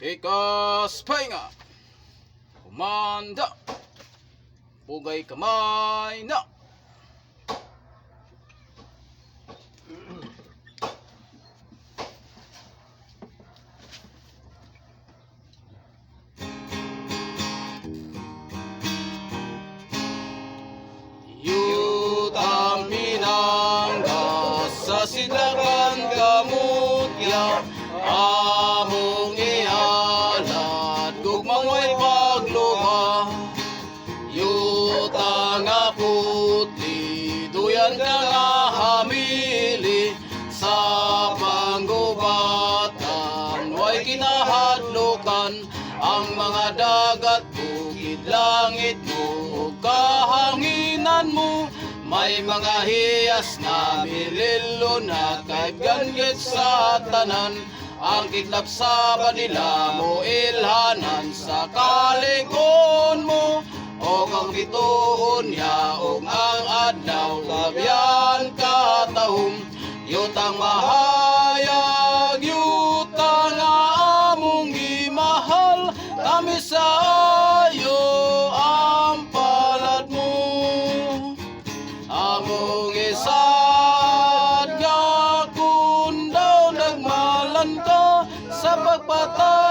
Ikas pahinga, kumanda, pugay kamay na. Yutang pinangga sa sidlakan kamutya, among ihalat gugmang way pagluha. Yutang nga putli, duyan ka nga hamili, sa panggubatan way kinahadlukan, ang mga dagat, bukid, langit mo, ug kahanginan mo. May mga hiyas na mililo na kaiganggit sa tanan, ang kitlap sa banila mo ilhanan sa kalikon mo. O kang bituon niya o ang adlaw labyan katahom. Yutang mahayag, yutang nga among gimahal, kami sa ayo ang palad mo. Among isad nga kung daw nagmalan ka sa pagpatay